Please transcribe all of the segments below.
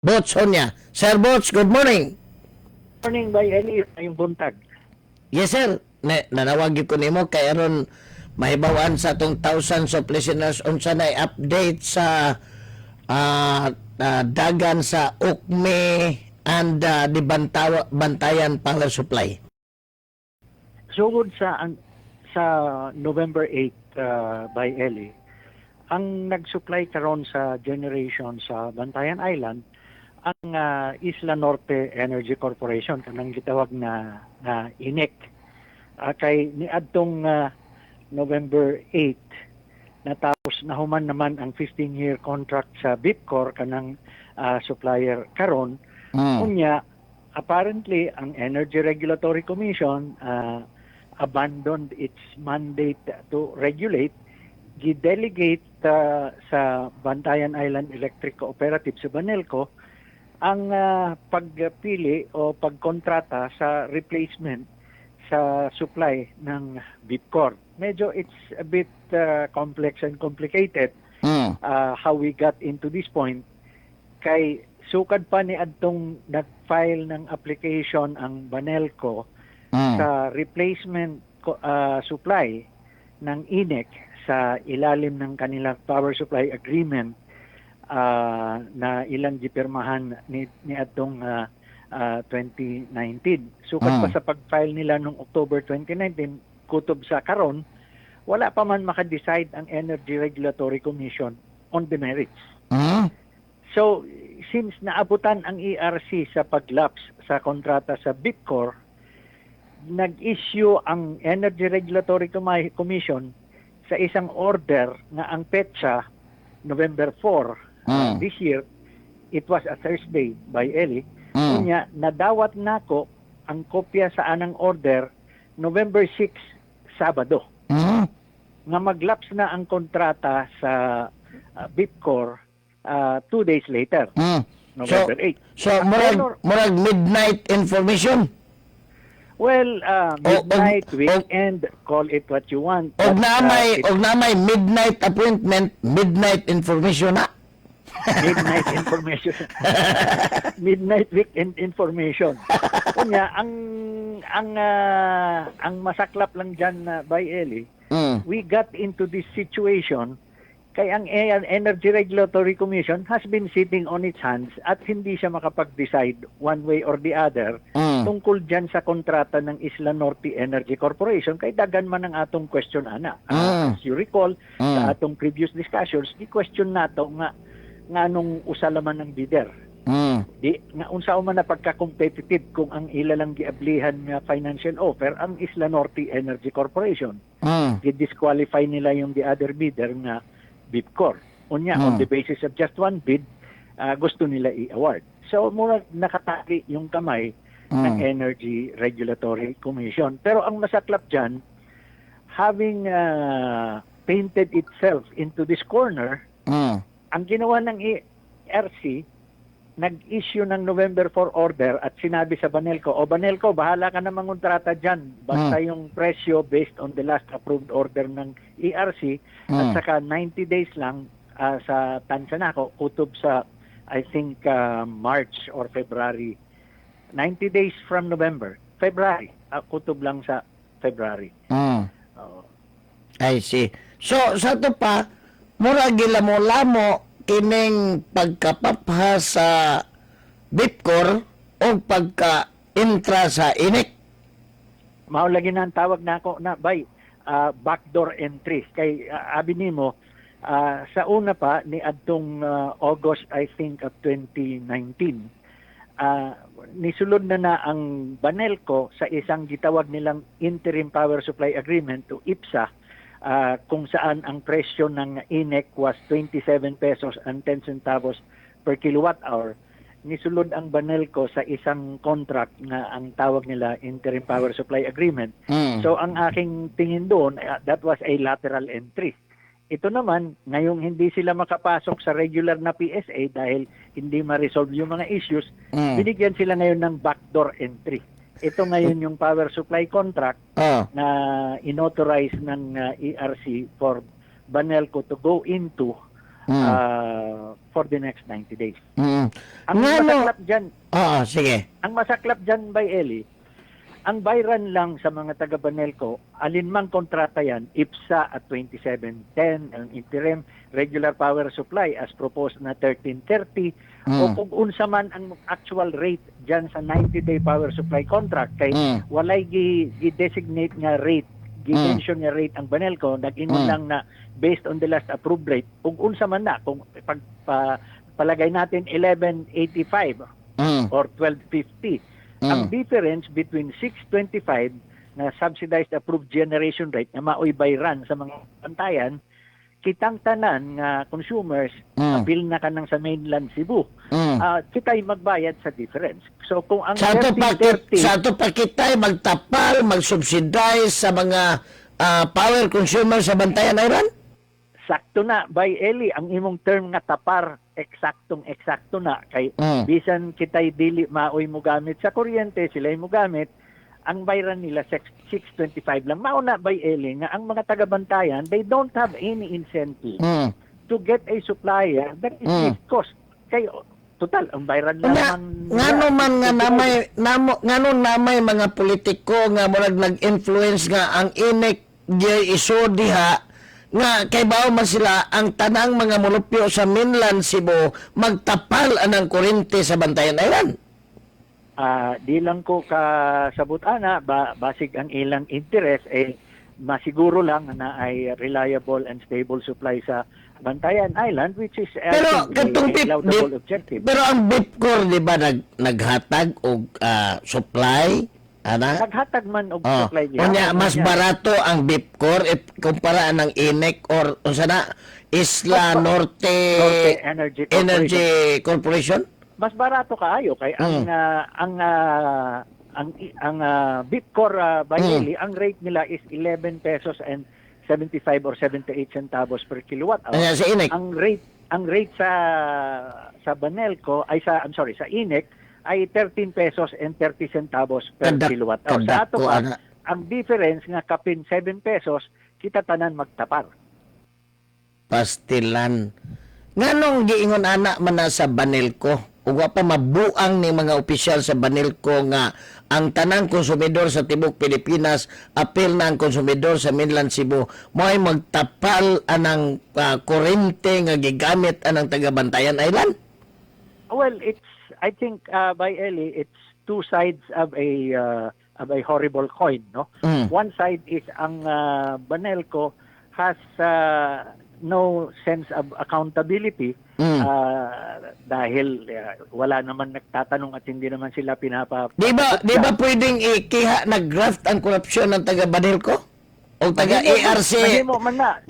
Bots Onya. Sir Bots, good morning. Morning by Eli, yung buntag. Yes sir, nanawag ko nimo kay aron mahibawan sa atong thousands of listeners unsa nay update sa dagan sa Ukme and the Bantayan Power Supply. Sugod sa November 8 by Eli, ang nag-supply karon sa generation sa Bantayan Island ang Isla Norte Energy Corporation kanang gitawag na INEC. Kay niadtong November 8 natapos na human naman ang 15-year contract sa Bipcor kanang supplier karon. Unya apparently ang Energy Regulatory Commission abandoned its mandate to regulate, gidelegate sa Bantayan Island Electric Cooperative sa Banelco ang pagpili o pagkontrata sa replacement sa supply ng Bipcor. Medyo it's a bit complex and complicated how we got into this point. Kay sukad pa ni adtong nag-file ng application ang Banelco sa replacement supply ng INEC sa ilalim ng kanilang power supply agreement na ilang gipirmahan ni atong 2019. Sukad pa sa pag-file nila noong October 2019, kutob sa karon, wala pa man maka-decide ang Energy Regulatory Commission on the merits. So, since naabutan ang ERC sa paglapse sa kontrata sa Bipcor, nag-issue ang Energy Regulatory Commission sa isang order na ang petsa November 4 this year. It was a Thursday by Eli. Kunya, nadawat nako ang kopya sa anang order November 6, Sabado. Nga maglaps na ang kontrata sa Bipcor 2 days later, November 8. So, murag midnight information? Well, midnight, weekend, call it what you want. Og na may midnight appointment, midnight information na. Midnight information. Midnight weekend information. Kunya, ang masaklap lang dyan by Eli, we got into this situation kay ang Energy Regulatory Commission has been sitting on its hands at hindi siya makapag-decide one way or the other tungkol dyan sa kontrata ng Isla Norte Energy Corporation kay dagan man ang atong question ana. As you recall, sa atong previous discussions, di-question nato nga nung usalaman ng bidder. Di nga unsa man na pagka-competitive kung ang ila lang giablihan nga financial offer ang Isla Norte Energy Corporation. Di-disqualify nila yung the other bidder nga Bipcor. Unya, on the basis of just one bid, gusto nila i-award. So, mura nakatali yung kamay ng Energy Regulatory Commission. Pero ang masaklap dyan, having painted itself into this corner, ang ginawa ng ERC, nag-issue ng November 4 order at sinabi sa Banelco, Banelco, bahala ka na mangontrata dyan. Basta yung presyo based on the last approved order ng ERC at saka 90 days lang sa Tansanako, kutob sa, I think, March or February. 90 days from November. February. Kutob lang sa February. I see. So, sa ito pa, mura gilamo-lamo kining pagkapapha sa Bipcor o pagka-intra sa INEC. Maulagi na ang tawag na ako na by backdoor entry. Kay abi nimo sa una pa ni adtong August I think of 2019 nisulod na ang Banelco sa isang gitawag nilang Interim Power Supply Agreement to IPSA kung saan ang presyo ng INEC was 27 pesos and 10 centavos per kilowatt hour. Nisulod ang Banelco sa isang contract na ang tawag nila Interim Power Supply Agreement. So ang aking tingin doon, that was a lateral entry. Ito naman, ngayong hindi sila makapasok sa regular na PSA dahil hindi ma-resolve yung mga issues, binigyan sila ngayon ng backdoor entry. Ito ngayon yung power supply contract na inauthorize ng ERC for Banelco to go into for the next 90 days. Mm. Ang masaklap dyan, Sige. ang masaklap dyan by Eli, ang bayran lang sa mga taga Banelco, alinmang kontrata yan, IPSA at 2710, ang interim regular power supply as proposed na 1330, o kung unsa man ang actual rate dyan sa 90-day power supply contract, kay walay gi-designate nga rate, gi-mention nga rate ang Banelco, nag-ingon lang na based on the last approved rate, kung unsa man na, kung palagay natin 1185 or 1250, ang difference between 625 na subsidized approved generation rate na maoy bayran sa mga pantayan, kitang tanan nga consumers appeal na kanang sa mainland Cebu. Kita'y magbayad sa difference. So kung ang Sa to pa kita'y magtapal, mag-subsidize sa mga power consumers sa Bantayan Island? Sakto na by Eli ang imong term nga tapar, eksaktong-eksakto na kay bisan kitay dili maoy mo gamit sa kuryente, sila'y mo gamit, ang bayran nila 625 lang. Mao na by Eli nga ang mga taga-Bantayan, they don't have any incentive to get a supplier that is least cost. Kay total ang bayran naman ngano man nga namay mga politiko nga murag nag-influence nga ang inek iso diha nga kay bao man sila ang tanang mga mulupyo sa mainland Cebu magtapal anang kuryente sa Bantayan Island. Di lang ko kasabot ana basig ang ilang interest masiguro lang na ay reliable and stable supply sa Bantayan Island, which is pero katong laudable objective. Pero ang BIPCOR di ba naghatag og supply ana? Naghatag man og supply niya. Unya mas barato ang BIPCOR kumpara ng INEC or unsa na Isla Norte Energy Corporation? Mas barato kaayo kay ang BIPCOR Bayeli, ang rate nila is 11 pesos and 75 or 78 centavos per kilowatt hour. Sa INEC. Ang rate sa Banelco ay sa INEC ay 13 pesos and 30 centavos per kilowatt hour. Sa ato pa, ang difference nga kapin 7 pesos, kita tanan magtapar. Pastilan. Nganong giingon ana man na sa Banelco? Ug wa pa mabuang ni mga opisyal sa Banelco nga ang tanang konsumidor sa tibok Pilipinas apil na ang konsumidor sa mainland Cebu mo'y magtapal anang kuryente nga gigamit anang taga Bantayan Island? Well, I think by Eli, it's two sides of a horrible coin, no? One side is ang Banelco has no sense of accountability dahil wala naman nagtatanong at hindi naman sila Di ba pwedeng ikiha nag-graft ang korupsyon ng taga Banelco? O taga ARC?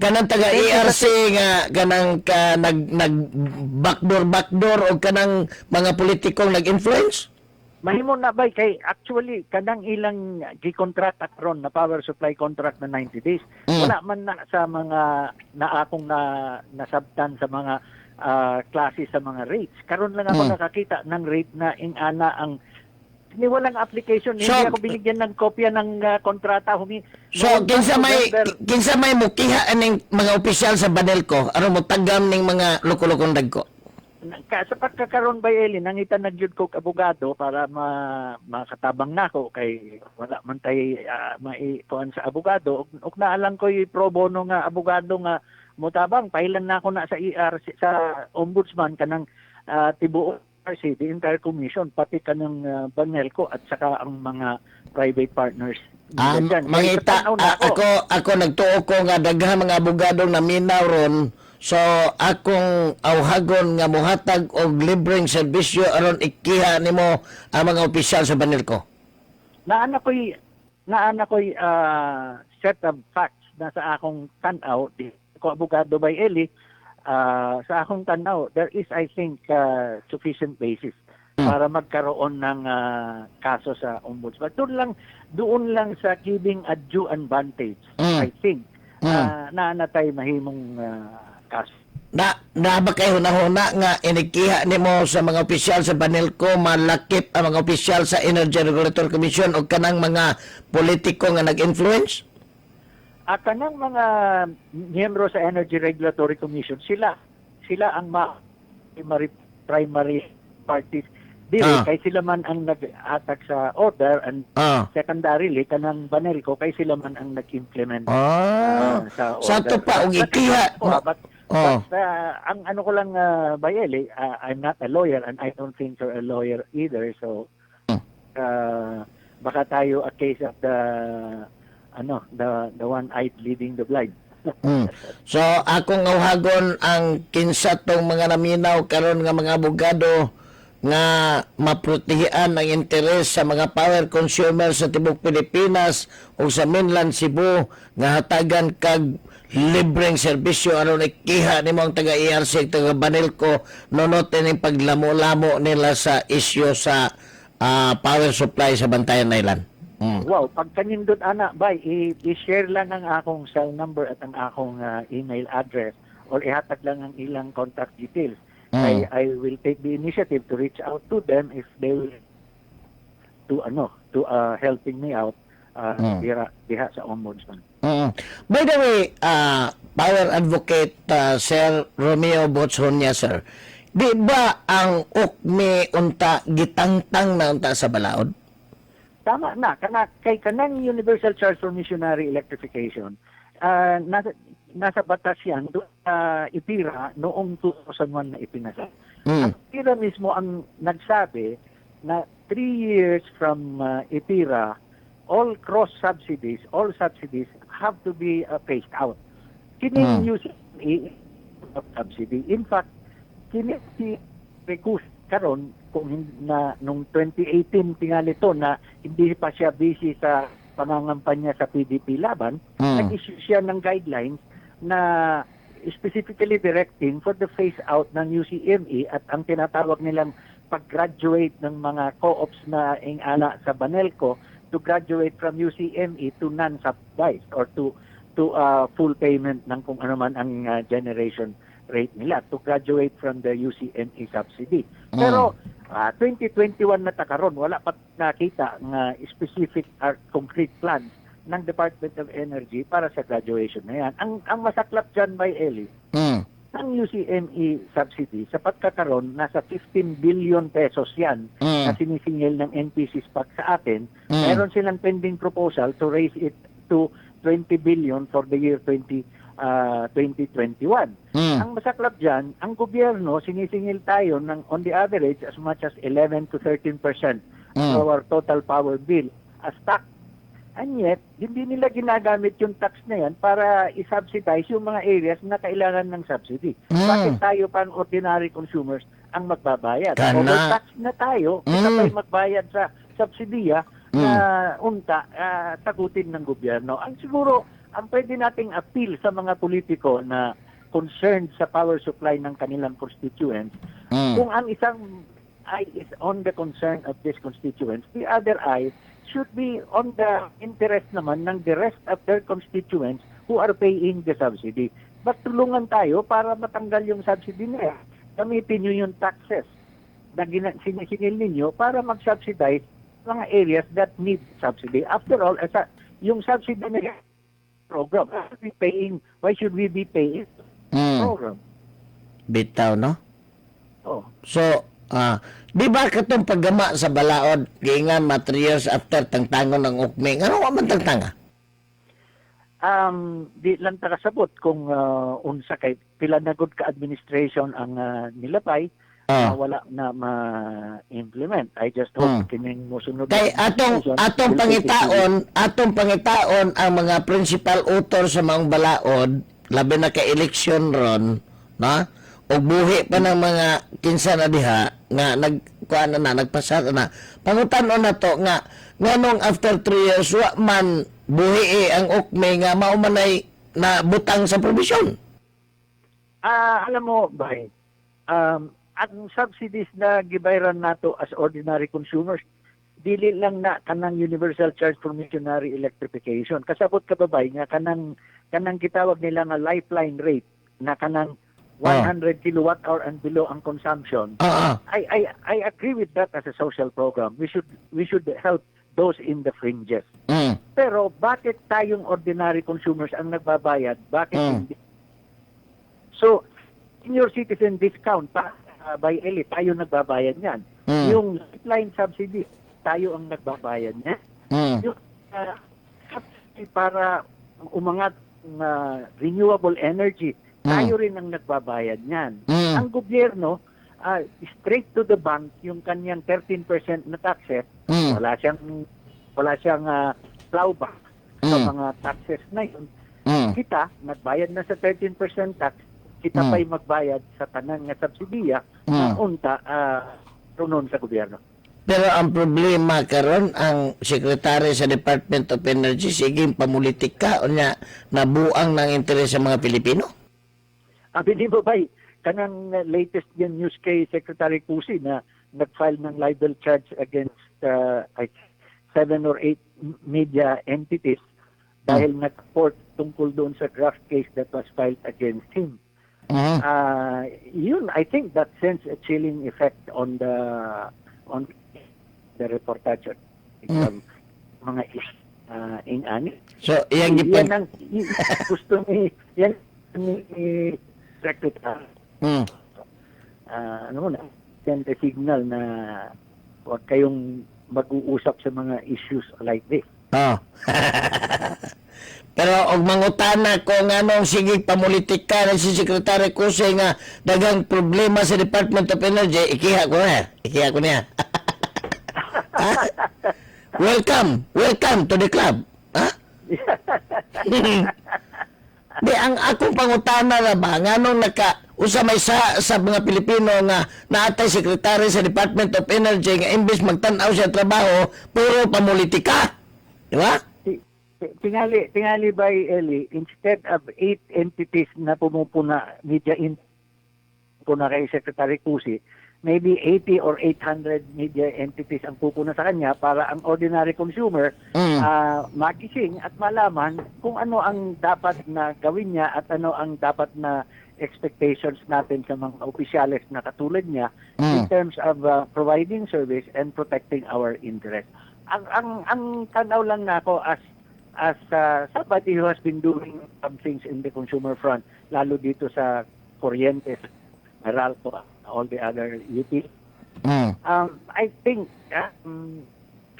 Kanang taga ARC nga kanang nag backdoor o kanang mga politikong nag-influence? Mahimo na ba kay actually kanang ilang gi-contract karon na power supply contract na 90 days. Wala man na sa mga naakong nasabtan sa mga klase sa mga rates. Karon lang ako nakakita ng rate na ingana ang ni walang application, hindi ako binigyan ng kopya ng kontrata. Kinsa may mukiha aning mga opisyal sa Banelco aron mo tagam ning mga luko-lukong dagko? Sa pagkakaroon ba Eli, nangita nagyud ko abogado para makatabang nako kay wala man tay maikuan sa abogado ug naalang ko pro bono nga abogado nga mutabang pailan na ako na sa ERC sa ombudsman kanang tibuok RC, the entire commission pati kanang Banelco at saka ang mga private partners. Mangita ako nagtuo ko nga daghang mga abogado na minaw ron. So, akong awhagon nga muhatag og libreng serbisyo aron ikiha nimo ang mga opisyal sa Banelco. Naana ko'y set of facts na sa akong tanaw, di ko abogado by Eli, sa akong tanaw, there is I think sufficient basis para magkaroon ng kaso sa ombudsman. Doon lang sa giving a due advantage, I think, naanatay mahimong kaso. Na ba kayo hunahuna nga inikiha nimo sa mga opisyal sa Banelco malakip ang mga opisyal sa Energy Regulatory Commission o kanang mga politiko nga nag-influence? Kanang mga miyembro sa Energy Regulatory Commission, sila sila ang primary parties dili kay sila man ang nag-attack sa order, and secondarily kanang Banelco kay sila man ang nag-implement sa order. Sa to pa og ikiha. But ang ano ko lang, Bayeli, I'm not a lawyer and I don't think you're a lawyer either, so baka tayo a case of the one-eyed leading the blind. So akong awhagon ang kinsa tong mga naminaw karon nga mga abogado nga maprotehian ang interes sa mga power consumers sa tibok Pilipinas o sa mainland Cebu nga hatagan kag libreng serbisyo aron ikiha nimo ang taga ERC taga Banelco nonot ning paglamo-lamo nila sa isyu sa power supply sa Bantayan Island. Wow, pag kanindot ana bay, i-share lang ang akong cell number at ang akong email address or ihatag lang ang ilang contact details. I will take the initiative to reach out to them if they will to helping me out diha sa ombudsman. By the way, power advocate Sir Romeo Botshonia, sir, di ba ang ukme unta gitangtang na unta sa balaod? Tama na, kay kanang Universal Charge for Missionary Electrification, nasa batas yan, IPIRA noong 2001 na ipinasa. Ang IPIRA mismo ang nagsabi na 3 years from IPIRA, all subsidies have to be phased out. Kining using of subsidy. In fact, kining recuse karon kung na nung 2018 tingali to na hindi pa siya busy sa pangangampanya sa PDP laban, nag-issue siya ng guidelines na specifically directing for the phase out ng UCME at ang tinatawag nilang pag-graduate ng mga co-ops na ingala sa Banelco to graduate from UCME to non-subsidized or to full payment ng kung ano man ang generation rate nila, to graduate from the UCME subsidy. Pero 2021 na takaron, wala pa nakita ng specific or concrete plans ng Department of Energy para sa graduation na yan. Ang masaklap dyan by Eli, ang UCME subsidy sa pagkakaroon, nasa 15 billion pesos yan na sinisingil ng NPC SPAC sa atin. Meron silang pending proposal to raise it to 20 billion for the year 2021. Ang masaklap dyan, ang gobyerno, sinisingil tayo ng on the average as much as 11 to 13% of our total power bill as tax. And yet, hindi nila ginagamit yung tax na yan para i-subsidize yung mga areas na kailangan ng subsidy. Bakit tayo pang ordinary consumers ang magbabayad? Overtax na tayo, kita pa'y magbayad sa subsidiya na unta tagutin ng gobyerno. Ang siguro, ang pwede nating appeal sa mga politiko na concerned sa power supply ng kanilang constituents, kung ang isang eye is on the concern of these constituents, the other eye should be on the interest naman ng the rest of their constituents who are paying the subsidy. But tulungan tayo para matanggal yung subsidy na yan. Gamitin nyo yung taxes na sinisingil ninyo para mag-subsidize mga areas that need subsidy. After all, yung subsidy na yan, program. Why should we be paying program? Bitaw, no? Oh. So, di ba katong paggama sa balaod, giingan 3 years after tangtangon ng ukme, ano man tangtanga? Di lang takasabot kung unsa kay pila na good ka administration ang nilapay, wala na ma-implement. I just hope kining mosunod. Kay atong pangitaon ang mga principal author sa mga balaod, labi na ka eleksyon ron, na? O buhi pa ng mga kinsa na diha nga nagpasara na. Pangutan-on na to nga nganong after 3 years wa man buhi ang ukme nga maumanay na butang sa provision. Alam mo, bay, ang subsidies na gibayran nato as ordinary consumers, dili lang na kanang Universal Charge for Missionary Electrification. Kasabot ka ba, bay, nga kanang gitawag nila nga lifeline rate na kanang 100 kilowatt hour and below ang consumption. I agree with that as a social program. We should help those in the fringes. Pero bakit tayong ordinary consumers ang nagbabayad? Bakit hindi? So, senior citizen discount by Eli, tayo nagbabayad niyan. Yung lifeline subsidy, tayo ang nagbabayad niyan. Yung subsidy para umangat renewable energy, tayo rin ang nagbabayad niyan. Ang gobyerno, straight to the bank, yung kanyang 13% na taxes, wala siyang plowback sa mga taxes na yun. Kita, nagbayad na sa 13% tax, kita pa'y magbayad sa tanan nga subsidiya na unta runon sa gobyerno. Pero ang problema karon ang sekretary sa Department of Energy siging pamulitika o niya nabuang ng interes sa mga Pilipino. Abi mo ba, kanang latest yan news kay Secretary Cusi na nag-file ng libel charge against 7 or 8 media entities dahil nag-report tungkol doon sa draft case that was filed against him. Yun, I think that sends a chilling effect on the reportage of mga ingani. So, yan ang gusto ni Secretary. Ano na, send a signal na huwag kayong mag-uusap sa mga issues like this. Pero og mangutana ko nga nung sige pamulitika na si Secretary Kusay nga dagang problema sa Department of Energy, ikiha ko niya. Welcome to the club. Di ang akong pangutana na ba nganong usa may sa mga Pilipino nga naatay sekretary sa Department of Energy nga imbes magtan-aw siya trabaho puro pamulitika. Di ba? Tingali by Eli, instead of 8 entities na pumupuna media puna kay Secretary Cusi, maybe 80 or 800 media entities ang pupuna sa kanya para ang ordinary consumer magising at malaman kung ano ang dapat na gawin niya at ano ang dapat na expectations natin sa mga opisyales na katulad niya in terms of providing service and protecting our interest. Ang tanaw lang na ako as somebody who has been doing some things in the consumer front, lalo dito sa Corrientes, Meralco, all the other UP. I think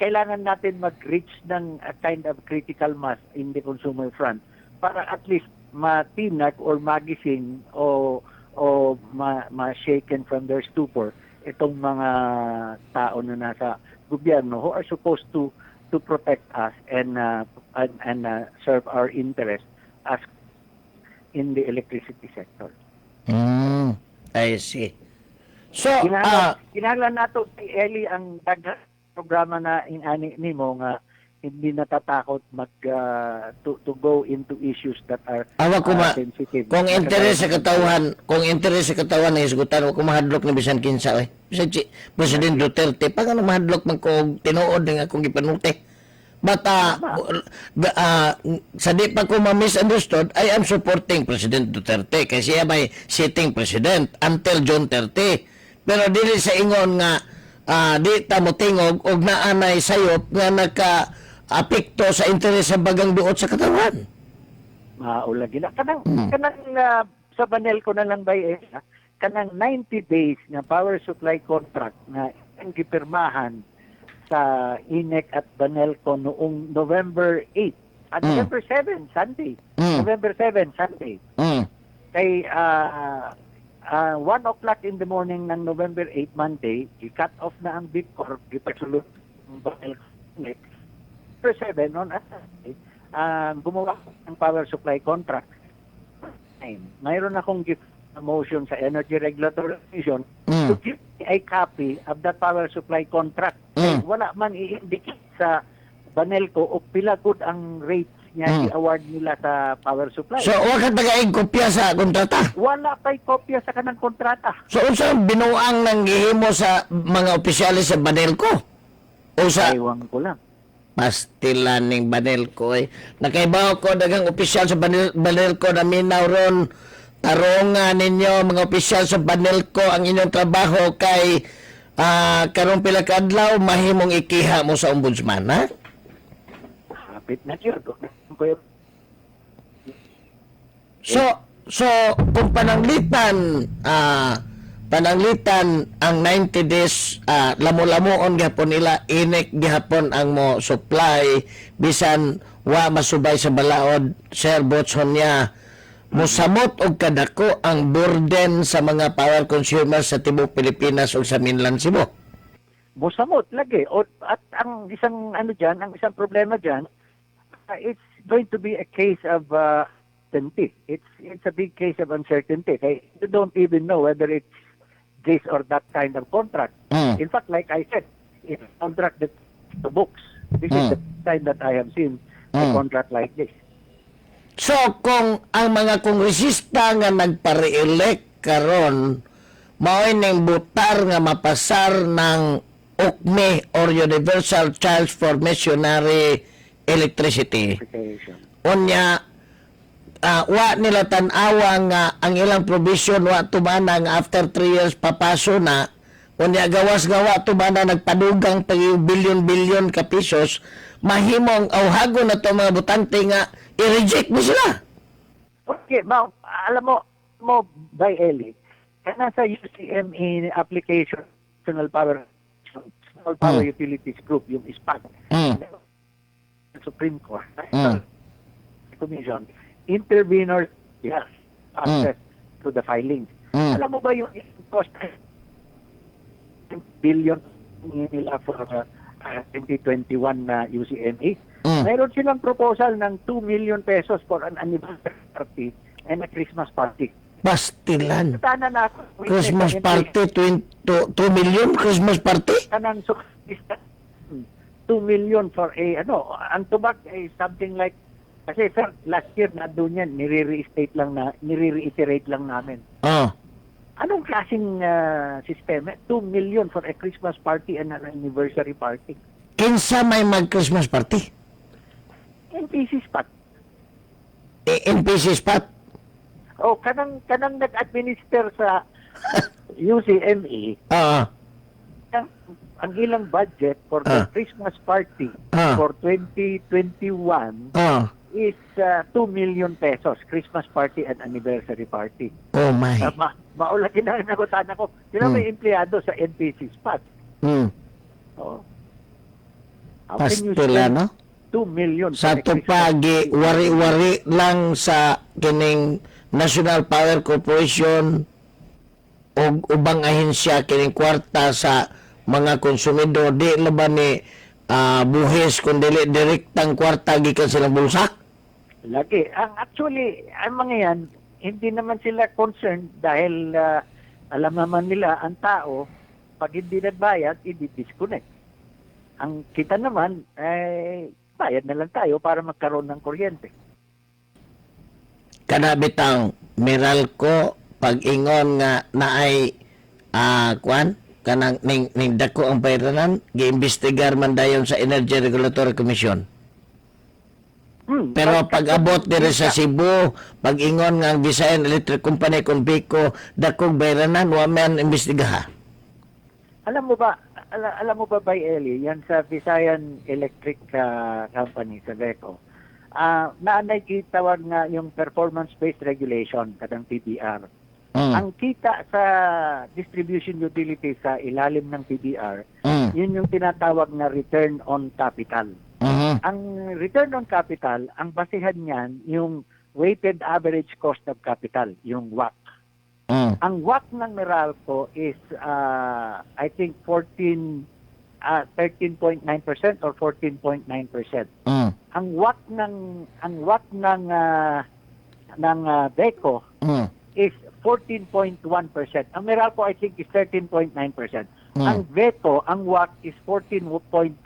kailangan natin mag-reach ng a kind of critical mass in the consumer front para at least matinag or magising o ma-shaken from their stupor itong mga tao na nasa gobyerno who are supposed to protect us and serve our interest as in the electricity sector. I see. So, kinahanglan nato si Eli ang daghang programa na inani nimo nga hindi natatakot to go into issues that are sensitive. Kung interes sa katawan na isgutan ko mahadlok na bisan kinsa bisan si President Duterte pag ano mahadlok man ko tinuod nga akong gipanulti. But sa di pa ko ma-misunderstood, I am supporting President Duterte kasi siya may sitting president until June 30. Pero dili sa ingon nga di ta mo tingog og naanay sayop nga naka-apekto sa interes sa bagang duot sa katawan. Maulagi na. Kanang sa Banelco na lang ba kanang 90 days na power supply contract na ang gipirmahan sa INEC at Banelco noong November 8 at November 7, Sunday. November 7, Sunday. Kay 1 o'clock in the morning ng November 8, Monday, i-cut off na ang Bitcorp, ipasulot ng Banelco. November 7, noon at Sunday, gumawa ng power supply contract. Mayroon akong gift motion sa Energy Regulatory Commission to give a copy of that power supply contract. Wala man i-indicate sa Banelco o pila good ang rates niya i-award nila sa power supply. So, wala ka tagaig kopya sa kontrata? Wala pa'y kopya sa kanang kontrata. So, unsa binuang nang gihimo sa mga opisyalis sa Banelco? O sa Ewan ko lang. pastilan ning Banelco nakaibaw ko dagang opisyal sa Banelco na minaw ron tarongan ninyo mga opisyal sa Banelco ang inyong trabaho kay karong pila ka adlaw mahimong ikiha mo sa ombudsman ha? Kapit na yun. So So, kung pananglitan ang 90 days, lamo-lamuon gihapon nila, inik gihapon ang mo supply, bisan wa masubay sa balaod, Sir Botson niya, musamot og kadako ang burden sa mga power consumers sa tibuok Pilipinas o sa mainland Cebu. Musamot lagi. At ang isang ang isang problema diyan, it's going to be a case of uncertainty. It's a big case of uncertainty. You don't even know whether it's this or that kind of contract. In fact, like I said, it's a contract that the books. This is the time that I have seen a contract like this. So, kung ang mga kongresista nga nagpa-re-elect karon mao'y ning butar nga mapasar ng UCME or Universal Charge for Missionary Electricity. Unya, wa nila tan-awa nga ang ilang provision wa tumana nga after 3 years papaso na, unya gawas-gawa tumana nagpadugang pag bilyon-bilyon ka pesos, mahimong awhagon na to mga butante nga i-reject mo sila. Okay, alam mo by Eli, kana sa UCME application, National Power Utilities Group, yung ISPAG, Supreme Court, Commission, intervenors, yes, access to the filings. Alam mo ba yung cost billion nila for 2021 na UCME? Mayroon silang proposal ng 2 million pesos for an anniversary party and a Christmas party. Pastilan. Sana na ako. Christmas party, 2 million Christmas party? Kanang 2 million for ang tubag ay something like, kasi sir, last year na doon yan, nire-reiterate lang namin. Anong klaseng sistema? 2 million for a Christmas party and an anniversary party. Kinsa may mag-Christmas party? NPC spot. NPC spot? O, kanang nag-administer sa UCME, ang ilang budget for the Christmas party for 2021 is 2 million pesos, Christmas party and anniversary party. Oh my. Maulagin na nagutan ako. Sila may empleyado sa NPC spot. Oh. How can you Pastila, spend no? 2 million Sa for a Christmas tupagi, wari-wari lang sa kining National Power Corporation o ubang ahensya kining kwarta sa mga konsumidor, di laban ni buhis kundi direktang kwarta gikan silang bulsa? Lagi. Actually, ang mga yan, hindi naman sila concerned dahil alam naman nila ang tao, pag hindi nagbayad, i-disconnect. Ang kita naman, bayad na lang tayo para magkaroon ng kuryente. Kanabitang Meralco pag-ingon nga naay kanang ning dako ang bayranan giimbestigar man dayon sa Energy Regulatory Commission. Pero pag-abot diri sa Cebu, pag-ingon nga ang Visayan Electric Company kung Bico dakong bayranan wa man imbestigaha. Alam mo ba by Eli, yan sa Visayan Electric Company sa VECO, naanay kitawag nga yung performance-based regulation, kadang PBR. Ang kita sa distribution utility sa ilalim ng PBR, yun yung tinatawag na return on capital. Ang return on capital, ang basihan niyan, yung weighted average cost of capital, yung WACC. Ang WACC ng Meralco is I think 13.9% or 14.9%. Ang WACC ng DECO is 14.1%. Ang Meralco I think is 13.9%. Ang VECO, ang WACC is 14.1%.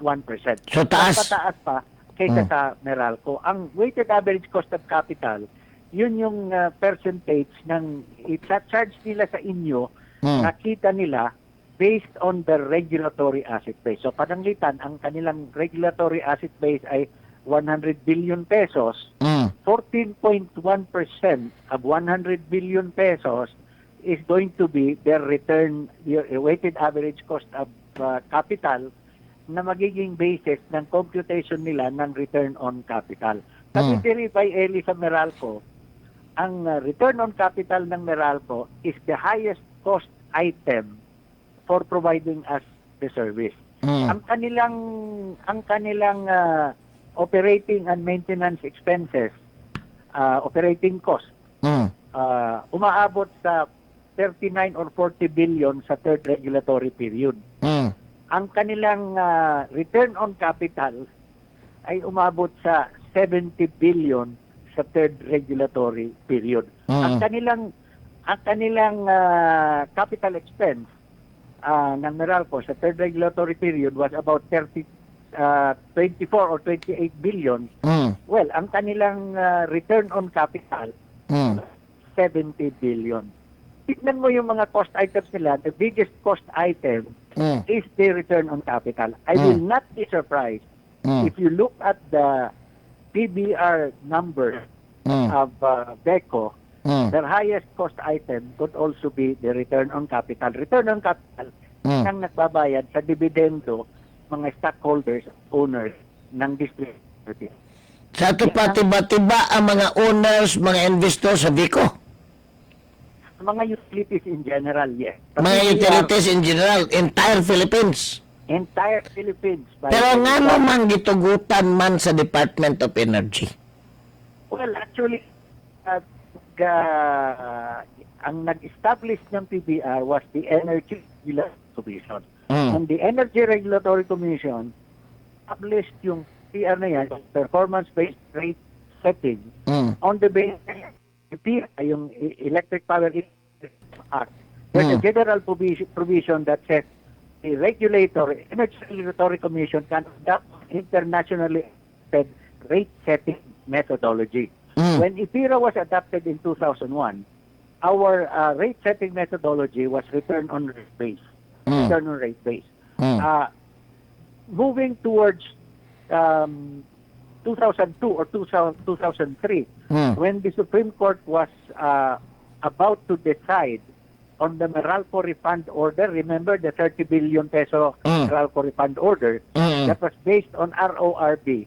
So taas. Mas pataas pa kaysa sa Meralco. Ang weighted average cost of capital, yun yung percentage ng i-charge nila sa inyo, nakita nila based on the regulatory asset base. So pananglitan, ang kanilang regulatory asset base ay 100 billion pesos. 14.1% of 100 billion pesos is going to be their return, your weighted average cost of capital na magiging basis ng computation nila ng return on capital. Kasi by Eli sa Meralco, return on capital ng Meralco is the highest cost item for providing us the service. Mm. Ang kanilang operating and maintenance expenses, operating cost, Mm. umaabot sa 39 or 40 billion sa third regulatory period. Mm. Ang kanilang return on capital ay umabot sa 70 billion sa third regulatory period. Ang kanilang capital expense ng Meralco sa third regulatory period was about 24 or 28 billion. Mm. Well, ang kanilang return on capital, Mm. 70 billion. Tignan mo yung mga cost items nila, the biggest cost item Mm. is the return on capital. I will not be surprised Mm. if you look at the PBR number Mm. of BECO, Mm. their highest cost item could also be the return on capital. Return on capital Mm. nang nagbabayad sa dividendo mga stockholders, owners ng district. Sa ito pa, tiba-tiba ang mga owners, mga investors sa Vico. Mga utilities in general, yes. Mga utilities in general, entire Philippines. Entire Philippines. Pero nga naman gitugutan man sa Department of Energy. Well, actually, ang nag-establish ng PBR was the Energy Regulatory Commission. And the Energy Regulatory Commission published yung PR na yan, performance-based rate setting, on the basis yung Electric Power Act. There's a general provision that says the Energy Regulatory Commission can adopt internationally accepted rate setting methodology. When EPIRA was adopted in 2001, our rate setting methodology was return on rate base. Return on rate base. Moving towards 2002 or 2003, when the Supreme Court was about to decide on the Meralco refund order, remember the 30 billion peso Meralco refund order that was based on RORB.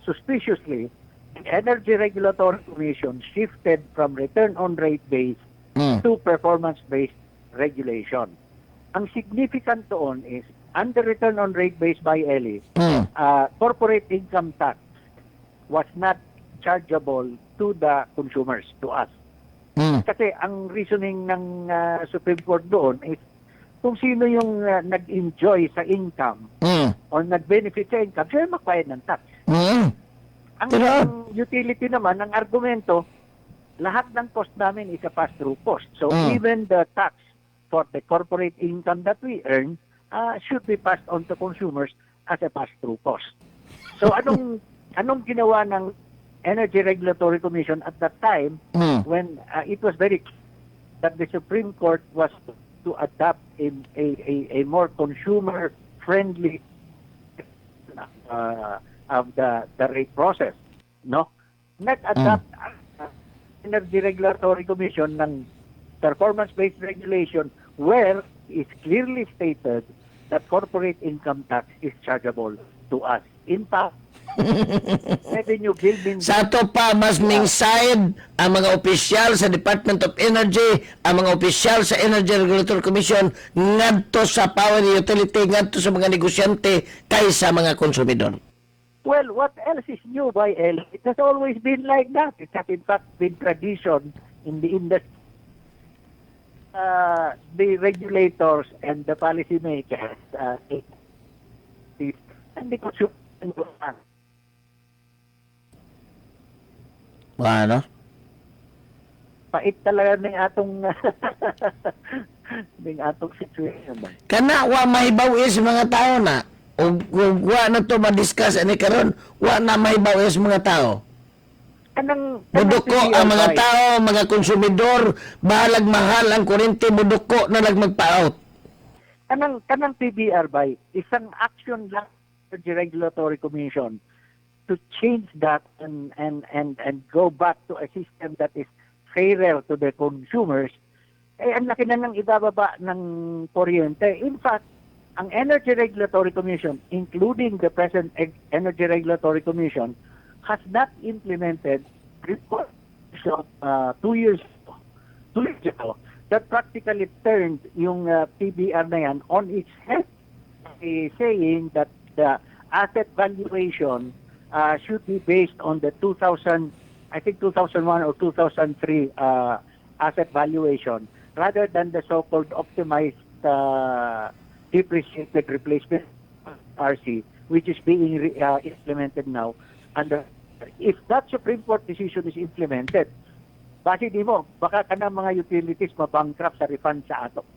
Suspiciously, the Energy Regulatory Commission shifted from return on rate base to performance-based regulation. Ang significant doon is, under return on rate base by ELI, corporate income tax was not chargeable to the consumers, to us. Kasi ang reasoning ng Supreme Court doon is kung sino yung nag-enjoy sa income or nag-benefit sa income, siya yung magbayad ng tax. Ang utility naman, ang argumento, lahat ng cost namin is a pass-through cost. So even the tax for the corporate income that we earn should be passed on to consumers as a pass-through cost. So anong ginawa ng Energy Regulatory Commission at that time when it was very clear that the Supreme Court was to adopt a more consumer-friendly of the rate process, no? Nag-adopt Energy Regulatory Commission ng performance-based regulation where it's clearly stated that corporate income tax is chargeable to us. In fact, revenue bill sa ito pa, mas ning side ang mga opisyal sa Department of Energy, ang mga opisyal sa Energy Regulatory Commission ngadto sa power utility, ngadto sa mga negosyante kaysa mga konsumidor. Well, what else is new by ELI? It has always been like that. It has in fact been tradition in the industry. The regulators and the policymakers and the consumer. Ano? Pait talaga ng atong ng atong situation ba. Kana wa mahibaw is mga tao na. O wa na to ma-discuss ani karon, wa na mahibaw is mga tao. Muduko ang mga tao, mga konsumidor, bahalag mahal ang kuryente, muduko na nagmagpa-out. Kanang PBR by isang action lang sa Regulatory Commission to change that and go back to a system that is fairer to the consumers, ang laki na ng ibababa ng kuryente. In fact, ang Energy Regulatory Commission, including the present Energy Regulatory Commission, has not implemented Supreme Court so, 2 years ago that practically turned yung PBR na yan on its head, saying that the asset valuation should be based on the 2001 or 2003 asset valuation rather than the so-called optimized depreciated replacement RC, which is being implemented now. And if that Supreme Court decision is implemented, base di mo, baka ka na mga utilities mabankrupt sa refund sa ato.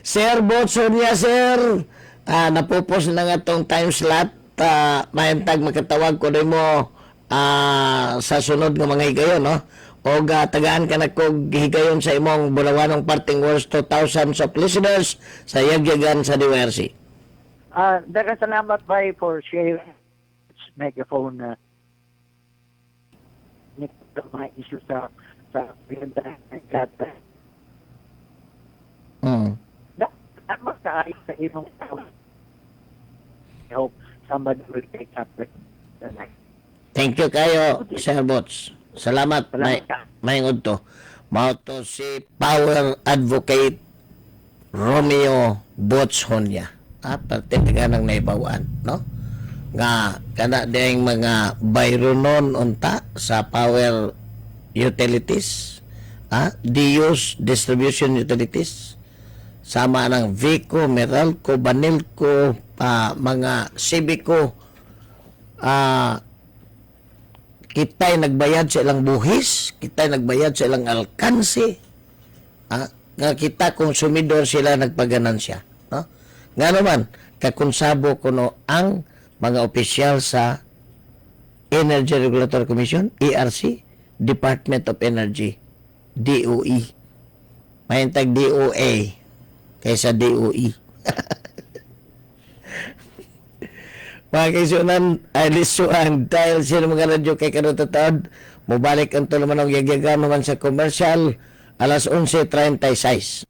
Sir Botsonia, sir, napupos na nga tong time slot. Mahintag makatawag ko rin mo sa sunod ng mga higayon, no? O tagaan ka na kog higayon sa imong Bulawanong Parting Words to thousands of listeners sa Yagyagan sa DWRC. Daghang salamat by for sharing megaphone mga issues sa pinagdaan. Magkaayos sa imong I hope somebody will take up the night. Thank you kayo, Sir Bots. Salamat. Salamat. Mayingod to. Mao to si Power Advocate Romeo Bots Honya. Parte taga ng naibawaan, no? Nga kana ding mga bayronon unta sa power utilities, DUS distribution utilities, sama ng Vico, Meralco, Banilco, mga Civico, kita'y nagbayad sa ilang buhis, kita'y nagbayad sa ilang alkansi, nga kita konsumidor sila nagpaganansya, no? Nga naman, kakonsabo kuno ang mga opisyal sa Energy Regulatory Commission, ERC, Department of Energy, DOE. Mahintag DOA kaysa DOE. Mga kaisunan, ay lisuan dahil sino mga radyo kay karotatod, mubalik ang tulumanong yagyagan naman sa commercial, alas 11:36.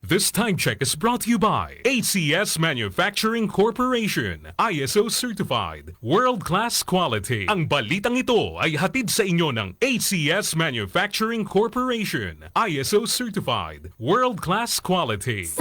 This time check is brought to you by ACS Manufacturing Corporation, ISO certified, world-class quality. Ang balitang ito ay hatid sa inyo ng ACS Manufacturing Corporation, ISO certified, world-class quality.